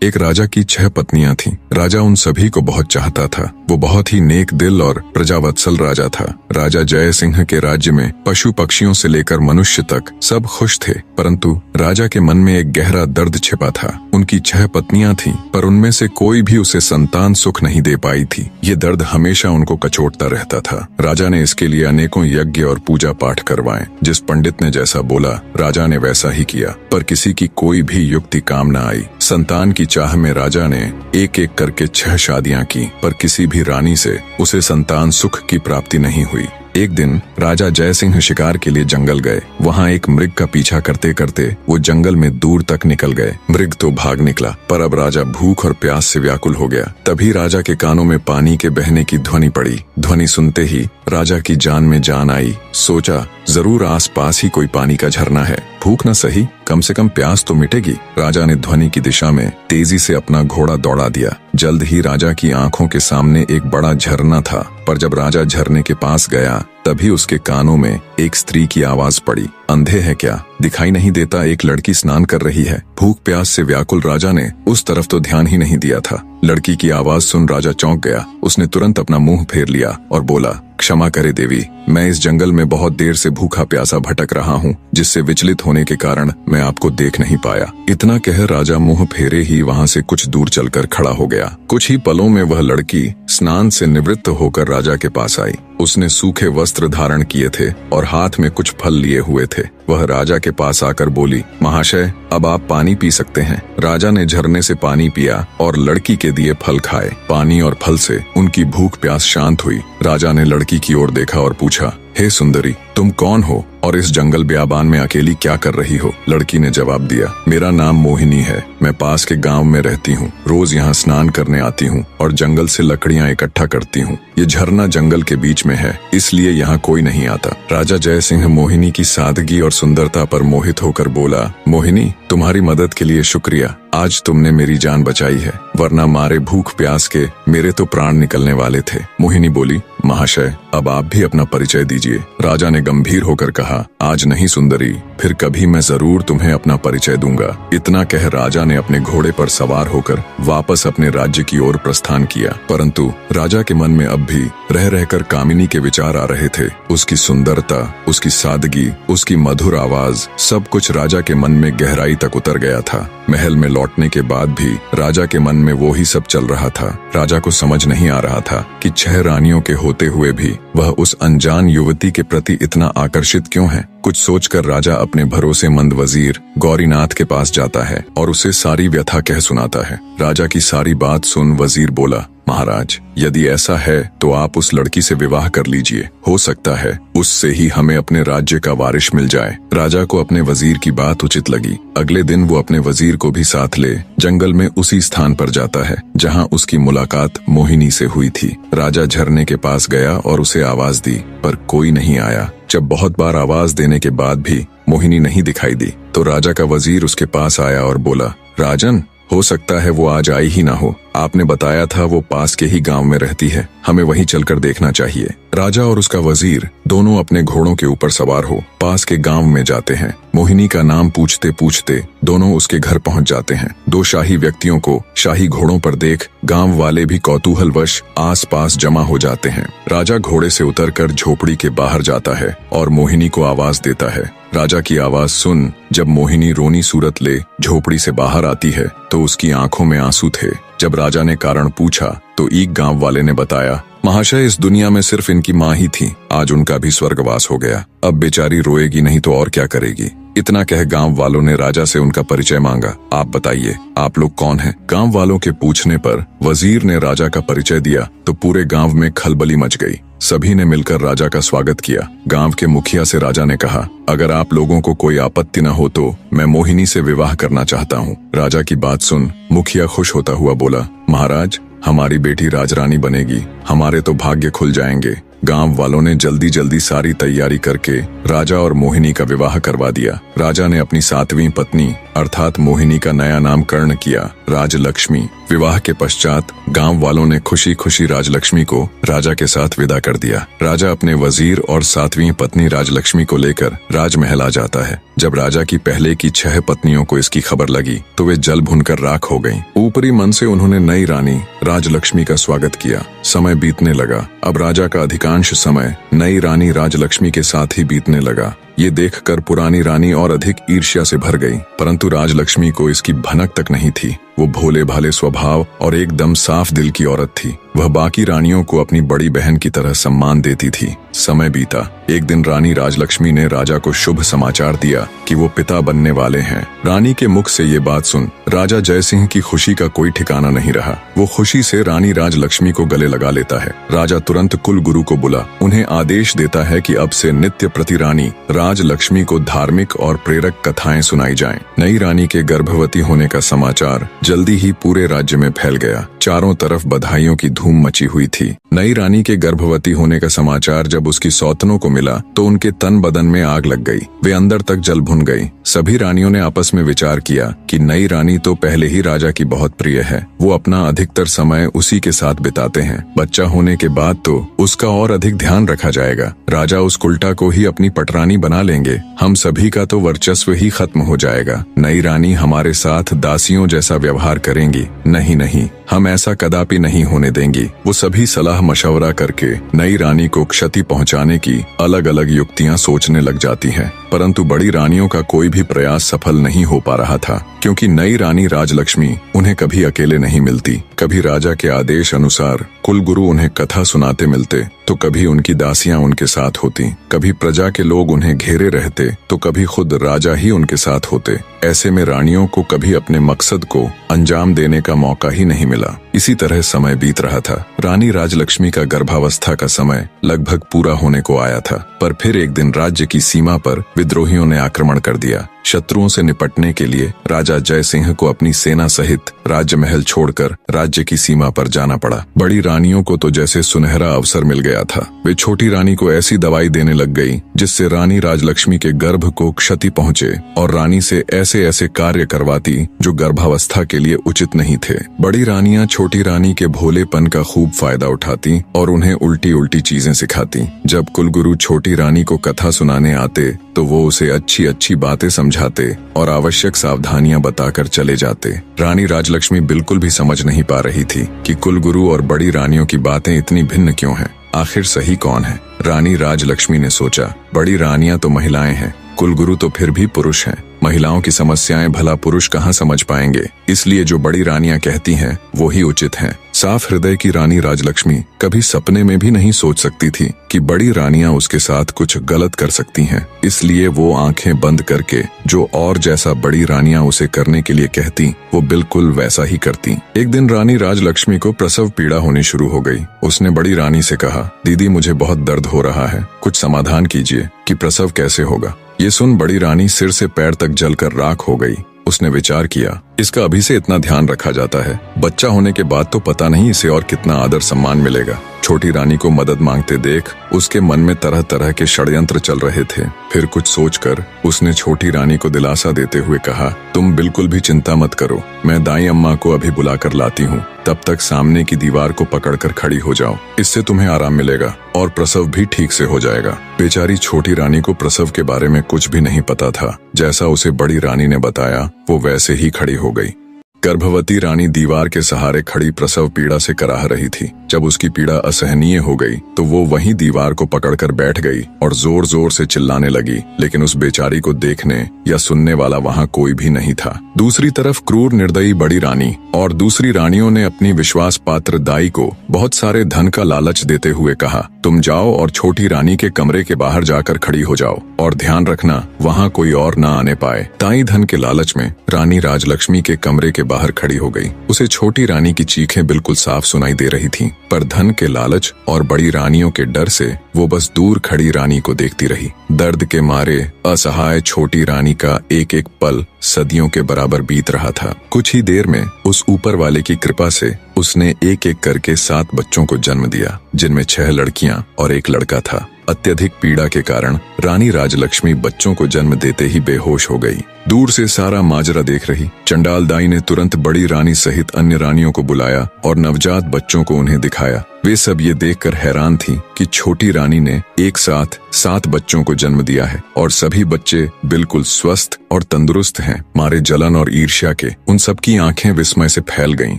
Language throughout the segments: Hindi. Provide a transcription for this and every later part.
एक राजा की 6 पत्नियां थीं। राजा उन सभी को बहुत चाहता था। वो बहुत ही नेक दिल और प्रजावत्सल राजा था। राजा जय सिंह के राज्य में पशु पक्षियों से लेकर मनुष्य तक सब खुश थे, परंतु राजा के मन में एक गहरा दर्द छिपा था। उनकी 6 पत्नियां थीं, पर उनमें से कोई भी उसे संतान सुख नहीं दे पाई थी। ये दर्द हमेशा उनको कचोटता रहता था। राजा ने इसके लिए अनेकों यज्ञ और पूजा पाठ करवाए। जिस पंडित ने जैसा बोला, राजा ने वैसा ही किया, पर किसी की कोई भी युक्ति काम न आई। संतान की चाह में राजा ने एक एक करके 6 शादियां की, पर किसी भी रानी से उसे संतान सुख की प्राप्ति नहीं हुई। एक दिन राजा जय सिंह शिकार के लिए जंगल गए। वहाँ एक मृग का पीछा करते करते वो जंगल में दूर तक निकल गए। मृग तो भाग निकला, पर अब राजा भूख और प्यास से व्याकुल हो गया। तभी राजा के कानों में पानी के बहने की ध्वनि पड़ी। ध्वनि सुनते ही राजा की जान में जान आई। सोचा, जरूर आसपास ही कोई पानी का झरना है। भूख न सही, कम से कम प्यास तो मिटेगी। राजा ने ध्वनि की दिशा में तेजी से अपना घोड़ा दौड़ा दिया। जल्द ही राजा की आंखों के सामने एक बड़ा झरना था, पर जब राजा झरने के पास गया, तभी उसके कानों में एक स्त्री की आवाज पड़ी। अंधे है क्या? दिखाई नहीं देता? एक लड़की स्नान कर रही है। भूख प्यास से व्याकुल राजा ने उस तरफ तो ध्यान ही नहीं दिया था। लड़की की आवाज सुन राजा चौंक गया। उसने तुरंत अपना मुंह फेर लिया और बोला, क्षमा करे देवी, मैं इस जंगल में बहुत देर से भूखा प्यासा भटक रहा हूँ, जिससे विचलित होने के कारण मैं आपको देख नहीं पाया। इतना कह राजा मुंह फेरे ही वहाँ से कुछ दूर चलकर खड़ा हो गया। कुछ ही पलों में वह लड़की स्नान से निवृत्त होकर राजा के पास आई। उसने सूखे वस्त्र धारण किए थे और हाथ में कुछ फल लिए हुए थे। वह राजा के पास आकर बोली, महाशय, अब आप पानी पी सकते हैं। राजा ने झरने से पानी पिया और लड़की के दिए फल खाए। पानी और फल से उनकी भूख प्यास शांत हुई। राजा ने लड़की की ओर देखा और पूछा, हे सुंदरी, तुम कौन हो और इस जंगल ब्याबान में अकेली क्या कर रही हो? लड़की ने जवाब दिया, मेरा नाम मोहिनी है। मैं पास के गांव में रहती हूँ। रोज यहाँ स्नान करने आती हूँ और जंगल से लकड़ियाँ इकट्ठा करती हूँ। ये झरना जंगल के बीच में है, इसलिए यहाँ कोई नहीं आता। राजा जय सिंह मोहिनी की सादगी और सुंदरता पर मोहित होकर बोला, मोहिनी, तुम्हारी मदद के लिए शुक्रिया। आज तुमने मेरी जान बचाई है, वरना मारे भूख प्यास के मेरे तो प्राण निकलने वाले थे। मोहिनी बोली, महाशय, अब आप भी अपना परिचय दीजिए। राजा ने गंभीर होकर कहा, आज नहीं सुंदरी, फिर कभी मैं जरूर तुम्हें अपना परिचय दूंगा। इतना कह राजा ने अपने घोड़े पर सवार होकर वापस अपने राज्य की ओर प्रस्थान किया। परंतु राजा के मन में अब भी रह रहकर कामिनी के विचार आ रहे थे। उसकी सुंदरता, उसकी सादगी, उसकी मधुर आवाज, सब कुछ राजा के मन में गहराई तक उतर गया था। महल में लौटने के बाद भी राजा के मन में वो ही सब चल रहा था। राजा को समझ नहीं आ रहा था कि 6 रानियों के होते हुए भी वह उस अनजान युवती के प्रति इतना आकर्षित क्यों है। कुछ सोचकर राजा अपने भरोसेमंद वजीर गौरीनाथ के पास जाता है और उसे सारी व्यथा कह सुनाता है। राजा की सारी बात सुन वजीर बोला, महाराज, यदि ऐसा है तो आप उस लड़की से विवाह कर लीजिए। हो सकता है उससे ही हमें अपने राज्य का वारिस मिल जाए। राजा को अपने वजीर की बात उचित लगी। अगले दिन वो अपने वजीर को भी साथ ले जंगल में उसी स्थान पर जाता है जहां उसकी मुलाकात मोहिनी से हुई थी। राजा झरने के पास गया और उसे आवाज दी, पर कोई नहीं आया। जब बहुत बार आवाज देने के बाद भी मोहिनी नहीं दिखाई दी, तो राजा का वजीर उसके पास आया और बोला, राजन, हो सकता है वो आज आई ही ना हो। आपने बताया था वो पास के ही गांव में रहती है, हमें वहीं चलकर देखना चाहिए। राजा और उसका वजीर दोनों अपने घोड़ों के ऊपर सवार हो पास के गांव में जाते हैं। मोहिनी का नाम पूछते पूछते दोनों उसके घर पहुंच जाते हैं। 2 शाही व्यक्तियों को शाही घोड़ों पर देख गांव वाले भी कौतूहलवश आसपास जमा हो जाते हैं। राजा घोड़े से उतरकर झोपड़ी के बाहर जाता है और मोहिनी को आवाज देता है। राजा की आवाज सुन जब मोहिनी रोनी सूरत ले झोपड़ी से बाहर आती है तो उसकी आंखों में आंसू थे। जब राजा ने कारण पूछा तो एक गांव वाले ने बताया, महाशय, इस दुनिया में सिर्फ इनकी माँ ही थी, आज उनका भी स्वर्गवास हो गया। अब बेचारी रोएगी नहीं तो और क्या करेगी। इतना कह गांव वालों ने राजा से उनका परिचय मांगा। आप बताइए, आप लोग कौन हैं? गांव वालों के पूछने पर वजीर ने राजा का परिचय दिया तो पूरे गांव में खलबली मच गई। सभी ने मिलकर राजा का स्वागत किया। गांव के मुखिया से राजा ने कहा, अगर आप लोगों को कोई आपत्ति न हो तो मैं मोहिनी से विवाह करना चाहता हूँ। राजा की बात सुन मुखिया खुश होता हुआ बोला, महाराज, हमारी बेटी राजरानी बनेगी, हमारे तो भाग्य खुल जाएंगे। गांव वालों ने जल्दी जल्दी सारी तैयारी करके राजा और मोहिनी का विवाह करवा दिया। राजा ने अपनी 7वीं पत्नी अर्थात मोहिनी का नया नामकरण किया राजलक्ष्मी। विवाह के पश्चात गांव वालों ने खुशी खुशी राजलक्ष्मी को राजा के साथ विदा कर दिया। राजा अपने वजीर और 7वीं पत्नी राजलक्ष्मी को लेकर राजमहल आ जाता है। जब राजा की पहले की 6 पत्नियों को इसकी खबर लगी तो वे जल भुनकर राख हो गईं। ऊपरी मन से उन्होंने नई रानी राजलक्ष्मी का स्वागत किया। समय बीतने लगा। अब राजा का अधिकांश समय नई रानी राजलक्ष्मी के साथ ही बीतने लगा। ये देखकर पुरानी रानी और अधिक ईर्ष्या से भर गई, परंतु राजलक्ष्मी को इसकी भनक तक नहीं थी। वो भोले भाले स्वभाव और एकदम साफ दिल की औरत थी। वह बाकी रानियों को अपनी बड़ी बहन की तरह सम्मान देती थी। समय बीता। एक दिन रानी राजलक्ष्मी ने राजा को शुभ समाचार दिया कि वो पिता बनने वाले हैं। रानी के मुख से ये बात सुन राजा जयसिंह की खुशी का कोई ठिकाना नहीं रहा। वो खुशी से रानी राजलक्ष्मी को गले लगा लेता है। राजा तुरंत कुल गुरु को बुला उन्हें आदेश देता है कि अब से नित्य प्रति रानी राजलक्ष्मी को धार्मिक और प्रेरक कथाएं सुनाई जाएं। नई रानी के गर्भवती होने का समाचार जल्दी ही पूरे राज्य में फैल गया। चारों तरफ बधाइयों की धूम मची हुई थी। नई रानी के गर्भवती होने का समाचार जब उसकी सौतनों को मिला तो उनके तन बदन में आग लग गई। वे अंदर तक जल भुन गई। सभी रानियों ने आपस में विचार किया कि नई रानी तो पहले ही राजा की बहुत प्रिय है, वो अपना अधिकतर समय उसी के साथ बिताते हैं। बच्चा होने के बाद तो उसका और अधिक ध्यान रखा जाएगा। राजा उस कुल्टा को ही अपनी पटरानी बना लेंगे। हम सभी का तो वर्चस्व ही खत्म हो जाएगा। नई रानी हमारे साथ दासियों जैसा व्यवहार करेंगी। नहीं नहीं, हम ऐसा कदापि नहीं होने देंगी। वो सभी सलाह मशवरा करके नई रानी को क्षति पहुंचाने की अलग अलग युक्तियां सोचने लग जाती हैं, परंतु बड़ी रानियों का कोई भी प्रयास सफल नहीं हो पा रहा था, क्योंकि नई रानी राजलक्ष्मी उन्हें कभी अकेले नहीं मिलती। कभी राजा के आदेश अनुसार कुलगुरु उन्हें कथा सुनाते मिलते तो कभी उनकी दासियां उनके साथ होती। कभी प्रजा के लोग उन्हें घेरे रहते तो कभी खुद राजा ही उनके साथ होते। ऐसे में रानियों को कभी अपने मकसद को अंजाम देने का मौका ही नहीं मिला। इसी तरह समय बीत रहा था। रानी राजलक्ष्मी का गर्भावस्था का समय लगभग पूरा होने को आया था, पर फिर एक दिन राज्य की सीमा पर विद्रोहियों ने आक्रमण कर दिया। शत्रुओं से निपटने के लिए राजा जयसिंह को अपनी सेना सहित राजमहल छोड़कर राज्य की सीमा पर जाना पड़ा। बड़ी रानियों को तो जैसे सुनहरा अवसर मिल गया था। वे छोटी रानी को ऐसी दवाई देने लग गई जिससे रानी राजलक्ष्मी के गर्भ को क्षति पहुंचे और रानी से ऐसे ऐसे कार्य करवाती जो गर्भावस्था के लिए उचित नहीं थे। बड़ी रानियां छोटी रानी के भोलेपन का खूब फायदा उठाती और उन्हें उल्टी उल्टी चीजें सिखाती। जब कुलगुरु छोटी रानी को कथा सुनाने आते तो वो उसे अच्छी अच्छी बातें समझाते और आवश्यक सावधानियां बताकर चले जाते। रानी राजलक्ष्मी बिल्कुल भी समझ नहीं पा रही थी कि कुलगुरु और बड़ी रानियों की बातें इतनी भिन्न क्यों हैं। आखिर सही कौन है? रानी राजलक्ष्मी ने सोचा, बड़ी रानियां तो महिलाएं हैं, कुलगुरु तो फिर भी पुरुष हैं। महिलाओं की समस्याएं भला पुरुष कहाँ समझ पाएंगे, इसलिए जो बड़ी रानियां कहती हैं वो ही उचित हैं। साफ हृदय की रानी राजलक्ष्मी कभी सपने में भी नहीं सोच सकती थी कि बड़ी रानियां उसके साथ कुछ गलत कर सकती हैं। इसलिए वो आंखें बंद करके जो और जैसा बड़ी रानियां उसे करने के लिए कहती वो बिल्कुल वैसा ही करती। एक दिन रानी राजलक्ष्मी को प्रसव पीड़ा होनी शुरू हो गई। उसने बड़ी रानी से कहा, दीदी मुझे बहुत दर्द हो रहा है, कुछ समाधान कीजिए कि प्रसव कैसे होगा। ये सुन बड़ी रानी सिर से पैर तक जलकर राख हो गई। उसने विचार किया, इसका अभी से इतना ध्यान रखा जाता है, बच्चा होने के बाद तो पता नहीं इसे और कितना आदर सम्मान मिलेगा। छोटी रानी को मदद मांगते देख उसके मन में तरह तरह के षड्यंत्र चल रहे थे। फिर कुछ सोचकर उसने छोटी रानी को दिलासा देते हुए कहा, तुम बिल्कुल भी चिंता मत करो, मैं दाई अम्मा को अभी बुलाकर लाती हूँ। तब तक सामने की दीवार को पकड़कर खड़ी हो जाओ, इससे तुम्हें आराम मिलेगा और प्रसव भी ठीक से हो जाएगा। बेचारी छोटी रानी को प्रसव के बारे में कुछ भी नहीं पता था। जैसा उसे बड़ी रानी ने बताया वो वैसे ही खड़ी हो गई। गर्भवती रानी दीवार के सहारे खड़ी प्रसव पीड़ा से कराह रही थी। जब उसकी पीड़ा असहनीय हो गई तो वो वहीं दीवार को पकड़कर बैठ गई और जोर जोर से चिल्लाने लगी, लेकिन उस बेचारी को देखने या सुनने वाला वहाँ कोई भी नहीं था। दूसरी तरफ क्रूर निर्दयी बड़ी रानी और दूसरी रानियों ने अपनी विश्वास पात्र दाई को बहुत सारे धन का लालच देते हुए कहा, तुम जाओ और छोटी रानी के कमरे के बाहर जाकर खड़ी हो जाओ और ध्यान रखना वहाँ कोई और न आने पाए। दाई धन के लालच में रानी राजलक्ष्मी के कमरे के बाहर खड़ी हो गई। उसे छोटी रानी की चीखें बिल्कुल साफ सुनाई दे रही थीं, पर धन के लालच और बड़ी रानियों के डर से वो बस दूर खड़ी रानी को देखती रही। दर्द के मारे असहाय छोटी रानी का एक एक पल सदियों के बराबर बीत रहा था। कुछ ही देर में उस ऊपर वाले की कृपा से उसने एक एक करके 7 बच्चों को जन्म दिया, जिनमें 6 लड़कियां और 1 लड़का था। अत्यधिक पीड़ा के कारण रानी राजलक्ष्मी बच्चों को जन्म देते ही बेहोश हो गई। दूर से सारा माजरा देख रही चंडाल दाई ने तुरंत बड़ी रानी सहित अन्य रानियों को बुलाया और नवजात बच्चों को उन्हें दिखाया। वे सब ये देखकर हैरान थीं कि छोटी रानी ने एक साथ 7 बच्चों को जन्म दिया है और सभी बच्चे बिल्कुल स्वस्थ और तंदुरुस्त हैं। मारे जलन और ईर्ष्या के उन सब की आंखें विस्मय से फैल गईं।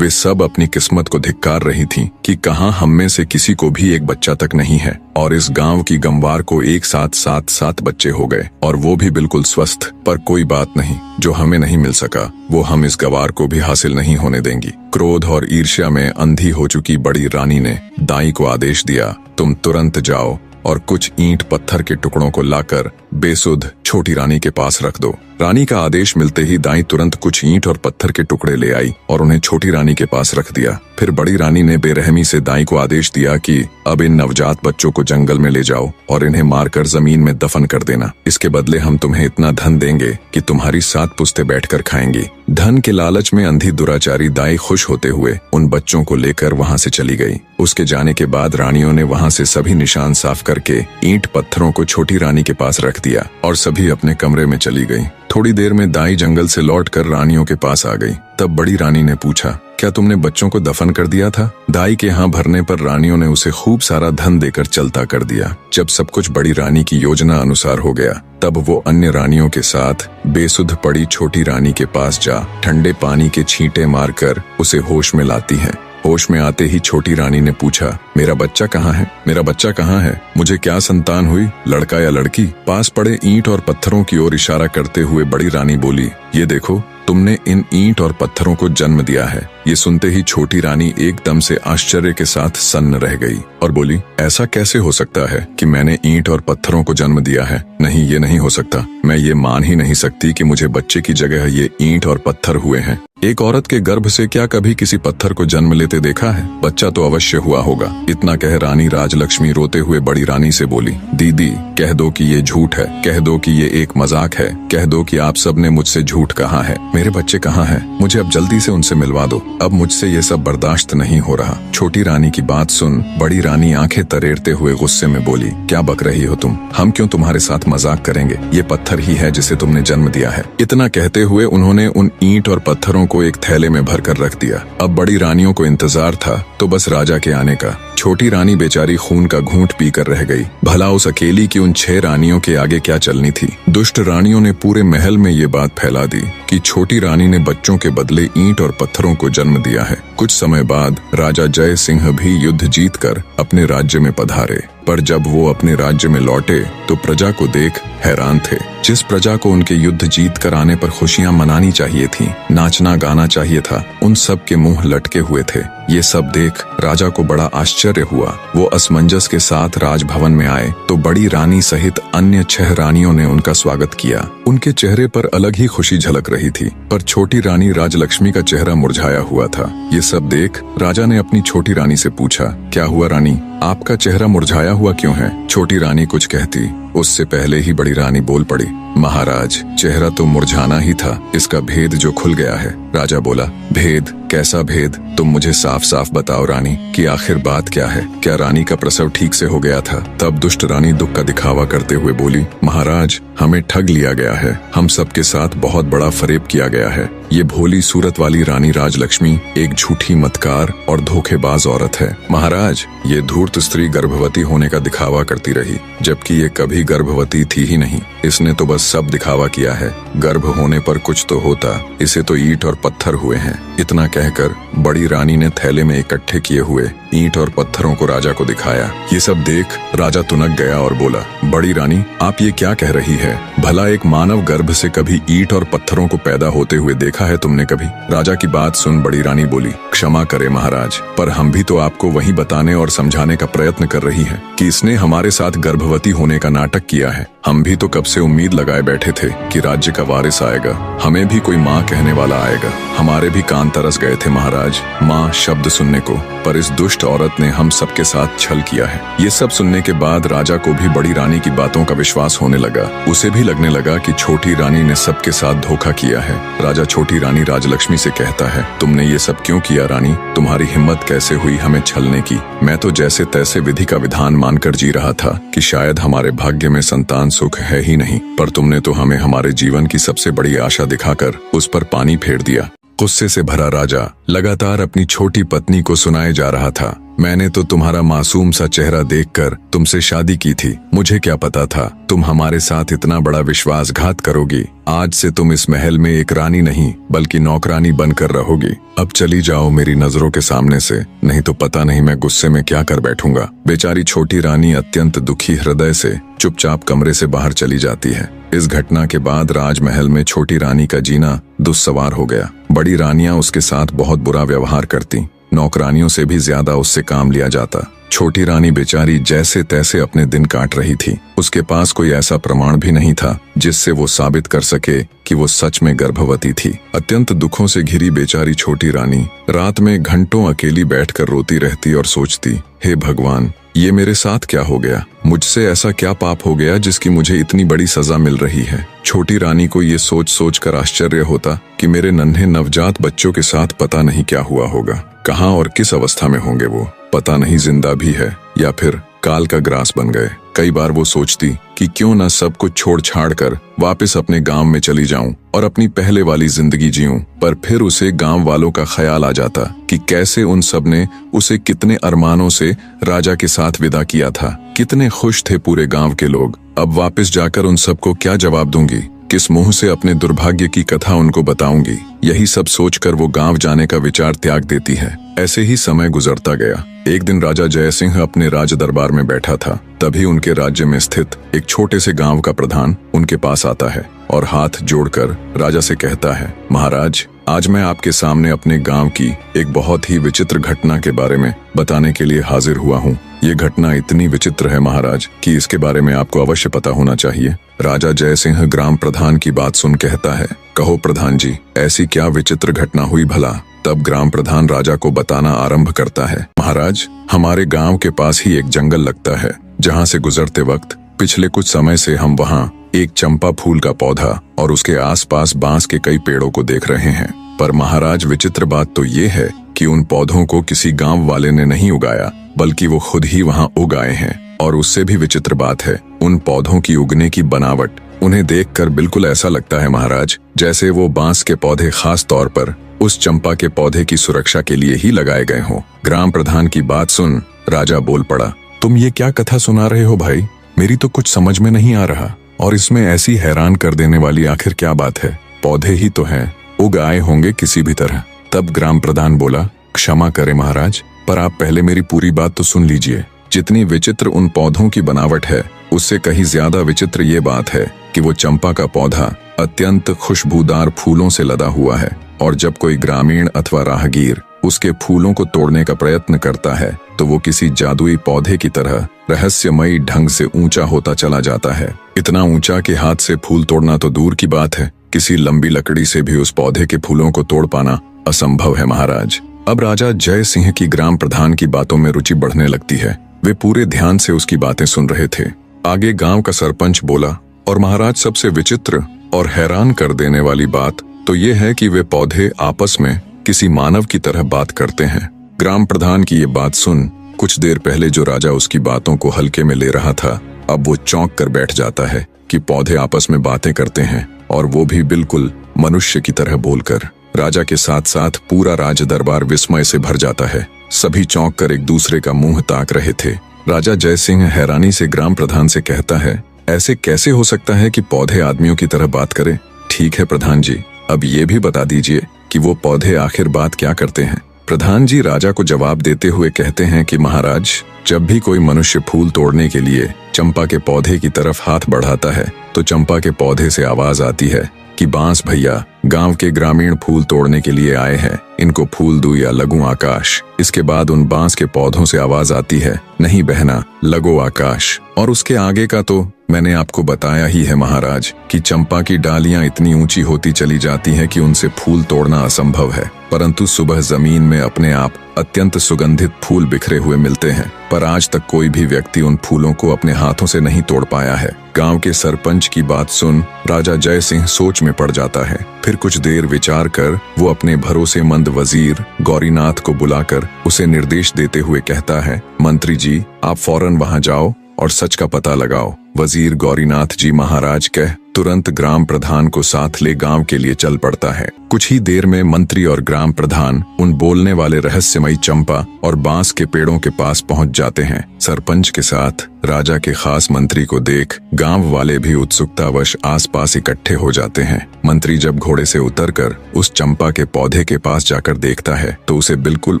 वे सब अपनी किस्मत को धिक्कार रही थीं कि कहां हम में से किसी को भी एक बच्चा तक नहीं है, और इस गांव की गंवार को एक साथ 7 बच्चे हो गए, और वो भी बिल्कुल स्वस्थ। पर कोई बात नहीं, जो हमें नहीं मिल सका वो हम इस गवार को भी हासिल नहीं होने देंगी। क्रोध और ईर्ष्या में अंधी हो चुकी बड़ी रानी ने दाई को आदेश दिया, तुम तुरंत जाओ और कुछ ईंट पत्थर के टुकड़ों को लाकर बेसुध छोटी रानी के पास रख दो। रानी का आदेश मिलते ही दाई तुरंत कुछ ईंट और पत्थर के टुकड़े ले आई और उन्हें छोटी रानी के पास रख दिया। फिर बड़ी रानी ने बेरहमी से दाई को आदेश दिया कि अब इन नवजात बच्चों को जंगल में ले जाओ और इन्हें मारकर जमीन में दफन कर देना। इसके बदले हम तुम्हें इतना धन देंगे कि तुम्हारी 7 पुश्तें बैठकर खाएंगी। धन के लालच में अंधी दुराचारी दाई खुश होते हुए उन बच्चों को लेकर वहां से चली गई। उसके जाने के बाद रानियों ने वहां से सभी निशान साफ करके ईंट पत्थरों को छोटी रानी के पास रख दिया और सभी अपने कमरे में चली गई। थोड़ी देर में दाई जंगल से लौटकर रानियों के पास आ गई। तब बड़ी रानी ने पूछा, क्या तुमने बच्चों को दफन कर दिया था? दाई के यहाँ भरने पर रानियों ने उसे खूब सारा धन देकर चलता कर दिया। जब सब कुछ बड़ी रानी की योजना अनुसार हो गया, तब वो अन्य रानियों के साथ बेसुध पड़ी छोटी रानी के पास जा ठंडे पानी के छींटे मारकर उसे होश में लाती है। होश में आते ही छोटी रानी ने पूछा, मेरा बच्चा कहाँ है? मेरा बच्चा कहाँ है? मुझे क्या संतान हुई, लड़का या लड़की? पास पड़े ईंट और पत्थरों की ओर इशारा करते हुए बड़ी रानी बोली, ये देखो, तुमने इन ईंट और पत्थरों को जन्म दिया है। ये सुनते ही छोटी रानी एकदम से आश्चर्य के साथ सन्न रह गई और बोली, ऐसा कैसे हो सकता है कि मैंने ईंट और पत्थरों को जन्म दिया है? नहीं, ये नहीं हो सकता। मैं ये मान ही नहीं सकती कि मुझे बच्चे की जगह ये ईंट और पत्थर हुए हैं। एक औरत के गर्भ से क्या कभी किसी पत्थर को जन्म लेते देखा है? बच्चा तो अवश्य हुआ होगा। इतना कह रानी राजलक्ष्मी रोते हुए बड़ी रानी से बोली, दीदी, कह दो कि ये झूठ है, कह दो कि ये एक मजाक है, कह दो कि आप सब ने मुझसे झूठ कहा है। मेरे बच्चे कहाँ हैं? मुझे अब जल्दी से उनसे मिलवा दो। अब मुझसे ये सब बर्दाश्त नहीं हो रहा। छोटी रानी की बात सुन बड़ी रानी आंखें तरेरते हुए गुस्से में बोली, क्या बक रही हो तुम? हम क्यों तुम्हारे साथ मजाक करेंगे? ये पत्थर ही है जिसे तुमने जन्म दिया है। इतना कहते हुए उन्होंने उन ईंट और पत्थरों को एक थैले में भरकर रख दिया। अब बड़ी रानियों को इंतजार था तो बस राजा के आने का। छोटी रानी बेचारी खून का घूंट पीकर रह गई। भला उस अकेली की उन 6 रानियों के आगे क्या चलनी थी? दुष्ट रानियों ने पूरे महल में ये बात फैला दी कि छोटी रानी ने बच्चों के बदले ईंट और पत्थरों को जन्म दिया है। कुछ समय बाद राजा जय सिंह भी युद्ध जीतकर अपने राज्य में पधारे, पर जब वो अपने राज्य में लौटे तो प्रजा को देख हैरान थे। जिस प्रजा को उनके युद्ध जीत कर आने पर खुशियां मनानी चाहिए थीं, नाचना गाना चाहिए था, उन सब के मुंह लटके हुए थे। ये सब देख राजा को बड़ा आश्चर्य हुआ। वो असमंजस के साथ राजभवन में आए तो बड़ी रानी सहित अन्य 6 रानियों ने उनका स्वागत किया। उनके चेहरे पर अलग ही खुशी झलक रही थी, पर छोटी रानी राजलक्ष्मी का चेहरा मुरझाया हुआ था। ये सब देख राजा ने अपनी छोटी रानी से पूछा, क्या हुआ रानी, आपका चेहरा मुरझाया हुआ क्यों है? छोटी रानी कुछ कहती, उससे पहले ही बड़ी रानी बोल पड़ी, महाराज, चेहरा तो मुरझाना ही था, इसका भेद जो खुल गया है। राजा बोला, भेद? कैसा भेद? तुम मुझे साफ साफ बताओ रानी कि आखिर बात क्या है। क्या रानी का प्रसव ठीक से हो गया था? तब दुष्ट रानी दुख का दिखावा करते हुए बोली, महाराज, हमें ठग लिया गया है। हम सबके साथ बहुत बड़ा फरेब किया गया है। ये भोली सूरत वाली रानी राजलक्ष्मी एक झूठी मतकार और धोखेबाज औरत है। महाराज, ये धूर्त स्त्री गर्भवती होने का दिखावा करती रही, जबकि ये कभी गर्भवती थी ही नहीं। इसने तो बस सब दिखावा किया है। गर्भ होने पर कुछ तो होता, इसे तो ईंट और पत्थर हुए हैं। इतना कहकर बड़ी रानी ने थैले में इकट्ठे किए हुए ईंट और पत्थरों को राजा को दिखाया। ये सब देख राजा तुनक गया और बोला, बड़ी रानी, आप ये क्या कह रही है? भला एक मानव गर्भ से कभी ईंट और पत्थरों को पैदा होते हुए देखा है तुमने कभी? राजा की बात सुन बड़ी रानी बोली, क्षमा करे महाराज, पर हम भी तो आपको वही बताने और समझाने का प्रयत्न कर रही हैं कि इसने हमारे साथ गर्भवती होने का नाटक किया है। हम भी तो कब से उम्मीद लगाए बैठे थे कि राज्य का वारिस आएगा, हमें भी कोई माँ कहने वाला आएगा। हमारे भी कान तरस गए थे महाराज माँ शब्द सुनने को, पर इस दुष्ट औरत ने हम सबके साथ छल किया है। ये सब सुनने के बाद राजा को भी बड़ी रानी की बातों का विश्वास होने लगा। उसे भी लगने लगा कि छोटी रानी ने सबके साथ धोखा किया है। राजा छोटी रानी राजलक्ष्मी से कहता है, तुमने ये सब क्यों किया रानी? तुम्हारी हिम्मत कैसे हुई हमें छलने की? मैं तो जैसे तैसे विधि का विधान मानकर जी रहा था कि शायद हमारे भाग्य में संतान सुख है ही नहीं, पर तुमने तो हमें हमारे जीवन की सबसे बड़ी आशा दिखाकर उस पर पानी फेर दिया। गुस्से से भरा राजा लगातार अपनी छोटी पत्नी को सुनाए जा रहा था, मैंने तो तुम्हारा मासूम सा चेहरा देखकर तुमसे शादी की थी। मुझे क्या पता था तुम हमारे साथ इतना बड़ा विश्वासघात करोगी। आज से तुम इस महल में एक रानी नहीं बल्कि नौकरानी बनकर रहोगी। अब चली जाओ मेरी नजरों के सामने से, नहीं तो पता नहीं मैं गुस्से में क्या कर बैठूंगा। बेचारी छोटी रानी अत्यंत दुखी हृदय से चुपचाप कमरे से बाहर चली जाती है। इस घटना के बाद राजमहल में छोटी रानी का जीना दुस्सवार हो गया। बड़ी रानियां उसके साथ बहुत बुरा व्यवहार करती, नौकरानियों से भी ज्यादा उससे काम लिया जाता। छोटी रानी बेचारी जैसे तैसे अपने दिन काट रही थी। उसके पास कोई ऐसा प्रमाण भी नहीं था जिससे वो साबित कर सके कि वो सच में गर्भवती थी। अत्यंत दुखों से घिरी बेचारी छोटी रानी रात में घंटों अकेली बैठकर रोती रहती और सोचती, हे भगवान, ये मेरे साथ क्या हो गया? मुझसे ऐसा क्या पाप हो गया जिसकी मुझे इतनी बड़ी सजा मिल रही है? छोटी रानी को ये सोच सोच कर आश्चर्य होता कि मेरे नन्हे नवजात बच्चों के साथ पता नहीं क्या हुआ होगा। कहाँ और किस अवस्था में होंगे वो, पता नहीं जिंदा भी है या फिर काल का ग्रास बन गए। कई बार वो सोचती कि क्यों न सब कुछ छोड़ छाड़ कर वापस अपने गांव में चली जाऊं और अपनी पहले वाली जिंदगी जीऊं, पर फिर उसे गांव वालों का ख्याल आ जाता कि कैसे उन सब ने उसे कितने अरमानों से राजा के साथ विदा किया था। कितने खुश थे पूरे गांव के लोग। अब वापस जाकर उन सबको क्या जवाब दूंगी? किस मुंह से अपने दुर्भाग्य की कथा उनको बताऊंगी? यही सब सोचकर वो गांव जाने का विचार त्याग देती है। ऐसे ही समय गुजरता गया। एक दिन राजा जय सिंह अपने राज दरबार में बैठा था, तभी उनके राज्य में स्थित एक छोटे से गांव का प्रधान उनके पास आता है और हाथ जोड़कर राजा से कहता है, महाराज, आज मैं आपके सामने अपने गांव की एक बहुत ही विचित्र घटना के बारे में बताने के लिए हाजिर हुआ हूँ। ये घटना इतनी विचित्र है महाराज कि इसके बारे में आपको अवश्य पता होना चाहिए। राजा जय सिंह ग्राम प्रधान की बात सुन कहता है, कहो प्रधान जी, ऐसी क्या विचित्र घटना हुई भला? तब ग्राम प्रधान राजा को बताना आरंभ करता है, महाराज, हमारे गांव के पास ही एक जंगल लगता है, जहां से गुजरते वक्त पिछले कुछ समय से हम वहां एक चंपा फूल का पौधा और उसके आसपास बांस के कई पेड़ों को देख रहे हैं। पर महाराज, विचित्र बात तो ये है कि उन पौधों को किसी गांव वाले ने नहीं उगाया, बल्कि वो खुद ही वहां उगाए हैं। और उससे भी विचित्र बात है, उन पौधों की उगने की बनावट, उन्हें देखकर बिल्कुल ऐसा लगता है महाराज जैसे वो बांस के पौधे खास तौर पर उस चंपा के पौधे की सुरक्षा के लिए ही लगाए गए हों। ग्राम प्रधान की बात सुन राजा बोल पड़ा, तुम ये क्या कथा सुना रहे हो भाई? मेरी तो कुछ समझ में नहीं आ रहा, और इसमें ऐसी हैरान कर देने वाली आखिर क्या बात है? पौधे ही तो हैं, उग आए होंगे किसी भी तरह। तब ग्राम प्रधान बोला, क्षमा करें महाराज, पर आप पहले मेरी पूरी बात तो सुन लीजिए। जितनी विचित्र उन पौधों की बनावट है, उससे कहीं ज्यादा विचित्र ये बात है कि वो चंपा का पौधा अत्यंत खुशबूदार फूलों से लदा हुआ है, और जब कोई ग्रामीण अथवा राहगीर उसके फूलों को तोड़ने का प्रयत्न करता है तो वो किसी जादुई पौधे की तरह रहस्यमयी ढंग से ऊंचा होता चला जाता है। इतना ऊंचा कि हाथ से फूल तोड़ना तो दूर की बात है, किसी लंबी लकड़ी से भी उस पौधे के फूलों को तोड़ पाना असंभव है महाराज। अब राजा जय सिंह की ग्राम प्रधान की बातों में रुचि बढ़ने लगती है। वे पूरे ध्यान से उसकी बातें सुन रहे थे। आगे गांव का सरपंच बोला, और महाराज, सबसे विचित्र और हैरान कर देने वाली बात तो ये है कि वे पौधे आपस में किसी मानव की तरह बात करते हैं। ग्राम प्रधान की ये बात सुन कुछ देर पहले जो राजा उसकी बातों को हल्के में ले रहा था, अब वो चौंक कर बैठ जाता है कि पौधे आपस में बातें करते हैं, और वो भी बिल्कुल मनुष्य की तरह बोलकर। राजा के साथ साथ पूरा राज दरबार विस्मय से भर जाता है। सभी चौंक कर एक दूसरे का मुंह ताक रहे थे। राजा जय सिंह हैरानी से ग्राम प्रधान से कहता है, ऐसे कैसे हो सकता है कि पौधे आदमियों की तरह बात करें? ठीक है प्रधान जी, अब ये भी बता दीजिए कि वो पौधे आखिर बात क्या करते हैं? प्रधान जी राजा को जवाब देते हुए कहते हैं कि महाराज, जब भी कोई मनुष्य फूल तोड़ने के लिए चंपा के पौधे की तरफ हाथ बढ़ाता है तो चंपा के पौधे से आवाज आती है कि बांस भैया, गांव के ग्रामीण फूल तोड़ने के लिए आए हैं, इनको फूल दूं या लगूं आकाश। इसके बाद उन बांस के पौधों से आवाज आती है, नहीं बहना, लगो आकाश। और उसके आगे का तो मैंने आपको बताया ही है महाराज कि चंपा की डालियां इतनी ऊंची होती चली जाती हैं कि उनसे फूल तोड़ना असंभव है, परंतु सुबह जमीन में अपने आप अत्यंत सुगंधित फूल बिखरे हुए मिलते हैं। पर आज तक कोई भी व्यक्ति उन फूलों को अपने हाथों से नहीं तोड़ पाया है। गांव के सरपंच की बात सुन राजा जय सिंह सोच में पड़ जाता है। फिर कुछ देर विचार कर वो अपने भरोसेमंद वजीर गौरीनाथ को बुलाकर उसे निर्देश देते हुए कहता है, मंत्री जी आप फौरन वहां जाओ और सच का पता लगाओ। वजीर गौरीनाथ जी महाराज कह तुरंत ग्राम प्रधान को साथ ले गांव के लिए चल पड़ता है। कुछ ही देर में मंत्री और ग्राम प्रधान उन बोलने वाले रहस्यमयी चंपा और बांस के पेड़ों के पास पहुंच जाते हैं। सरपंच के साथ राजा के खास मंत्री को देख गांव वाले भी उत्सुकतावश आसपास इकट्ठे हो जाते हैं। मंत्री जब घोड़े से उतरकर उस चंपा के पौधे के पास जाकर देखता है तो उसे बिल्कुल